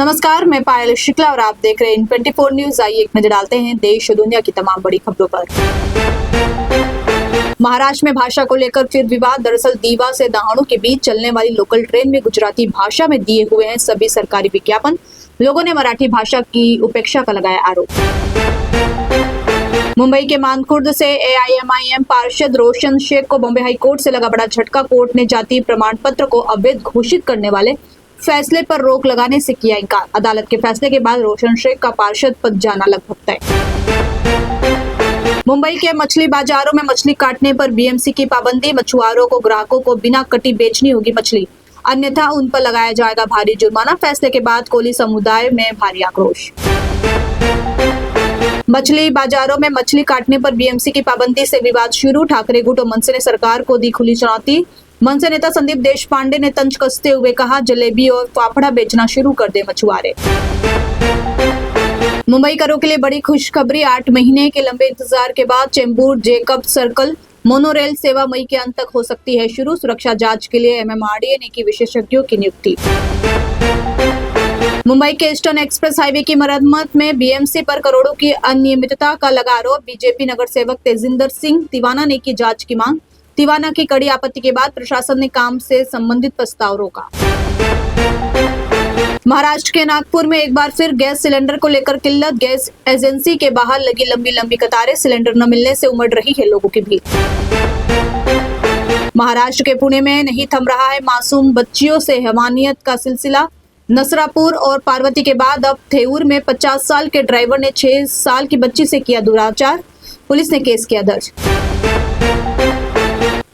नमस्कार, मैं पायल शुक्ला और आप देख रहे हैं N24 न्यूज। आइए एक नजर डालते हैं देश और दुनिया की तमाम बड़ी खबरों पर। महाराष्ट्र में भाषा को लेकर फिर विवाद। दरअसल दीवा से दहाड़ू के बीच चलने वाली लोकल ट्रेन में गुजराती भाषा में दिए हुए हैं सभी सरकारी विज्ञापन। लोगों ने मराठी भाषा की उपेक्षा का लगाया आरोप। मुंबई के मानखुर्द से AIMIM पार्षद रोशन शेख को बॉम्बे हाई कोर्ट से लगा बड़ा झटका। कोर्ट ने जाति प्रमाण पत्र को अवैध घोषित करने वाले फैसले पर रोक लगाने से किया इनकार। अदालत के फैसले के बाद रोशन शेख का पार्षद पद जाना लगभग तय। मुंबई के मछली बाजारों में मछली काटने पर BMC की पाबंदी। मछुआरों को ग्राहकों को बिना कटी बेचनी होगी मछली, अन्यथा उन पर लगाया जाएगा भारी जुर्माना। फैसले के बाद कोली समुदाय में भारी आक्रोश। मछली बाजारों में मछली काटने पर BMC की पाबंदी से विवाद शुरू। ठाकरे गुट और मनसे ने सरकार को दी खुली चुनौती। मनसे नेता संदीप देशपांडे ने तंज कसते हुए कहा, जलेबी और फाफड़ा बेचना शुरू कर दे मछुआरे। मुंबई करों के लिए बड़ी खुशखबरी। 8 महीने के लंबे इंतजार के बाद चेंबूर जेकब सर्कल मोनोरेल सेवा मई के अंत तक हो सकती है शुरू। सुरक्षा जांच के लिए MMRDA ने की विशेषज्ञों की नियुक्ति। मुंबई के ईस्टर्न एक्सप्रेस हाईवे की मरम्मत में BMC पर करोड़ों की अनियमितता का लगा आरोप। बीजेपी नगर सेवक तेजिंदर सिंह तिवाना ने की जांच की मांग। तिवाना की कड़ी आपत्ति के बाद प्रशासन ने काम से संबंधित प्रस्ताव रोका। महाराष्ट्र के नागपुर में एक बार फिर गैस सिलेंडर को लेकर किल्लत। गैस एजेंसी के बाहर लगी लंबी लंबी कतारें। सिलेंडर न मिलने से उमड़ रही है लोगों की भीड़। महाराष्ट्र के पुणे में नहीं थम रहा है मासूम बच्चियों से हैवानियत का सिलसिला। नसरापुर और पार्वती के बाद अब थेऊर में 50 साल के ड्राइवर ने 6 साल की बच्ची से किया दुराचार। पुलिस ने केस किया दर्ज।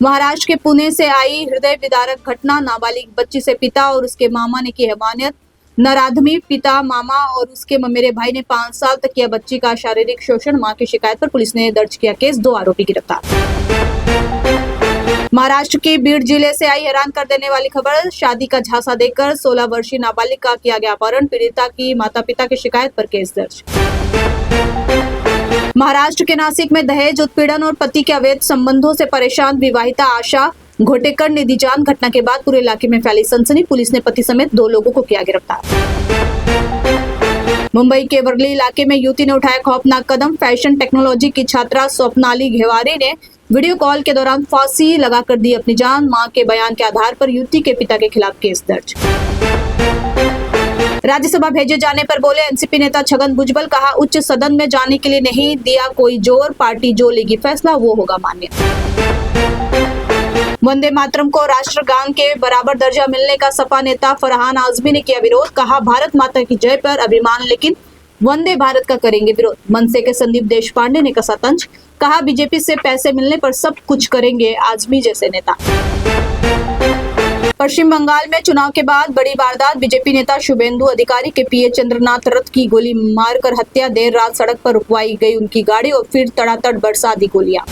महाराष्ट्र के पुणे से आई हृदय विदारक घटना। नाबालिग बच्ची से पिता और उसके मामा ने की हैवानियत। नराधमी पिता, मामा और उसके ममेरे भाई ने 5 साल तक किया बच्ची का शारीरिक शोषण। मां की शिकायत पर पुलिस ने दर्ज किया केस। 2 आरोपी गिरफ्तार। महाराष्ट्र के बीड जिले से आई हैरान कर देने वाली खबर। शादी का झांसा देकर 16 वर्षीय नाबालिग का किया गया अपहरण। पीड़िता की माता पिता की शिकायत पर केस दर्ज। महाराष्ट्र के नासिक में दहेज उत्पीड़न और पति के अवैध संबंधों से परेशान विवाहिता आशा घोटेकर ने दी जान। घटना के बाद पूरे इलाके में फैली सनसनी। पुलिस ने पति समेत 2 लोगों को किया गिरफ्तार। मुंबई के वर्ली इलाके में युवती ने उठाया खौफनाक कदम। फैशन टेक्नोलॉजी की छात्रा स्वप्नाली घेवारे ने वीडियो कॉल के दौरान फांसी लगाकर दी अपनी जान। मां के बयान के आधार पर युवती के पिता के खिलाफ केस दर्ज। राज्यसभा भेजे जाने पर बोले एनसीपी नेता छगन भुजबल। कहा, उच्च सदन में जाने के लिए नहीं दिया कोई जोर। पार्टी जो लेगी फैसला वो होगा मान्य। वंदे मातरम को राष्ट्रगान के बराबर दर्जा मिलने का सपा नेता फरहान आजमी ने किया विरोध। कहा, भारत माता की जय पर अभिमान, लेकिन वंदे भारत का करेंगे विरोध। मनसे के संदीप देशपांडे ने कसा तंज। कहा, बीजेपी से पैसे मिलने पर सब कुछ करेंगे आजमी जैसे नेता। पश्चिम बंगाल में चुनाव के बाद बड़ी वारदात। बीजेपी नेता शुभेंदु अधिकारी के PA चंद्रनाथ रथ की गोली मारकर हत्या। देर रात सड़क पर रुकवाई गई उनकी गाड़ी और फिर तड़ातड़ बरसा दी गोलियां।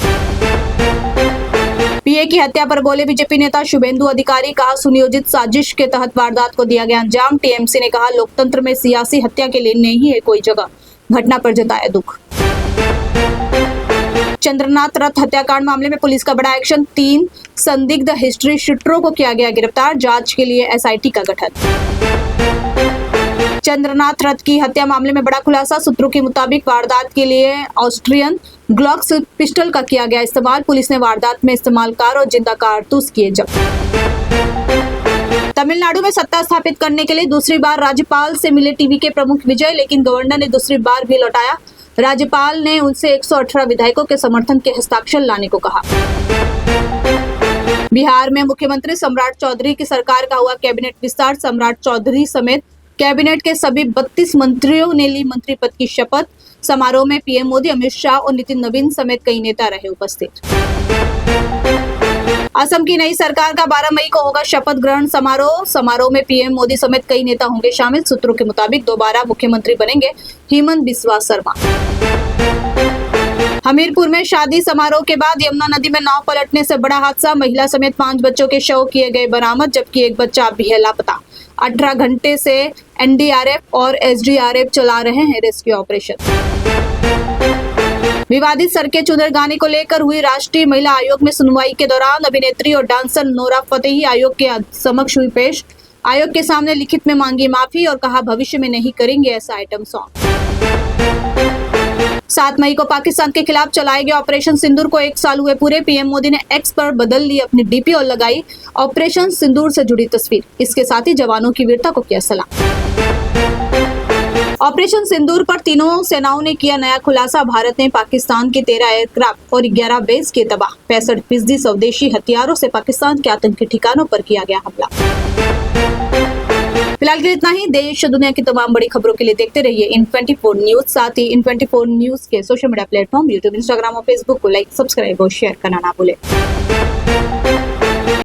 PA की हत्या पर बोले बीजेपी नेता शुभेंदु अधिकारी। कहा, सुनियोजित साजिश के तहत वारदात को दिया गया अंजाम। TMC ने कहा, लोकतंत्र में सियासी हत्या के लिए नहीं है कोई जगह। घटना पर जताया दुख। चंद्रनाथ रथ हत्याकांड मामले में पुलिस का बड़ा एक्शन। 3 संदिग्ध हिस्ट्री शूटरों को किया गया गिरफ्तार। जांच के लिए SIT का गठन। चंद्रनाथ रथ की हत्या मामले में बड़ा खुलासा। सूत्रों के मुताबिक वारदात के लिए ऑस्ट्रियन ग्लॉक्स पिस्टल का किया गया इस्तेमाल। पुलिस ने वारदात में इस्तेमाल कार और जिंदा कारतूस किए जब्त। तमिलनाडु में सत्ता स्थापित करने के लिए दूसरी बार राज्यपाल से मिले टीवी के प्रमुख विजय, लेकिन गवर्नर ने दूसरी बार भी लौटाया। राज्यपाल ने उनसे 118 विधायकों के समर्थन के हस्ताक्षर लाने को कहा। बिहार में मुख्यमंत्री सम्राट चौधरी की सरकार का हुआ कैबिनेट विस्तार। सम्राट चौधरी समेत कैबिनेट के सभी 32 मंत्रियों ने ली मंत्री पद की शपथ। समारोह में PM मोदी, अमित शाह और नितिन नवीन समेत कई नेता रहे उपस्थित। असम की नई सरकार का 12 मई को होगा शपथ ग्रहण समारोह। समारोह में PM मोदी समेत कई नेता होंगे शामिल। सूत्रों के मुताबिक दोबारा मुख्यमंत्री बनेंगे हेमंत बिस्वा शर्मा। हमीरपुर में शादी समारोह के बाद यमुना नदी में नाव पलटने से बड़ा हादसा। महिला समेत 5 बच्चों के शव किए गए बरामद, जबकि एक बच्चा अभी है लापता। 18 घंटे से NDRF और SDRF चला रहे हैं रेस्क्यू ऑपरेशन। विवादित सड़कें चुनर गाने को लेकर हुई राष्ट्रीय महिला आयोग में सुनवाई के दौरान अभिनेत्री और डांसर नोरा फतेही आयोग के समक्ष हुई पेश। आयोग के सामने लिखित में मांगी माफी और कहा भविष्य में नहीं करेंगे ऐसा आइटम सॉन्ग। 7 मई को पाकिस्तान के खिलाफ चलाए गए ऑपरेशन सिंदूर को 1 साल हुए पूरे। पीएम मोदी ने एक्स पर बदल ली अपनी डीपी और लगाई ऑपरेशन सिंदूर से जुड़ी तस्वीर। इसके साथ ही जवानों की वीरता को किया सलाम। ऑपरेशन सिंदूर पर तीनों सेनाओं ने किया नया खुलासा। भारत ने पाकिस्तान के 13 एयरक्राफ्ट और 11 बेस किए तबाह। 65% स्वदेशी हथियारों से पाकिस्तान के आतंकी ठिकानों पर किया गया हमला। फिलहाल के लिए इतना ही। देश दुनिया की तमाम बड़ी खबरों के लिए देखते रहिए इन24 न्यूज। साथ ही इन24 न्यूज के social media platform YouTube, Instagram और फेसबुक को लाइक, सब्सक्राइब और शेयर करना ना भूलें।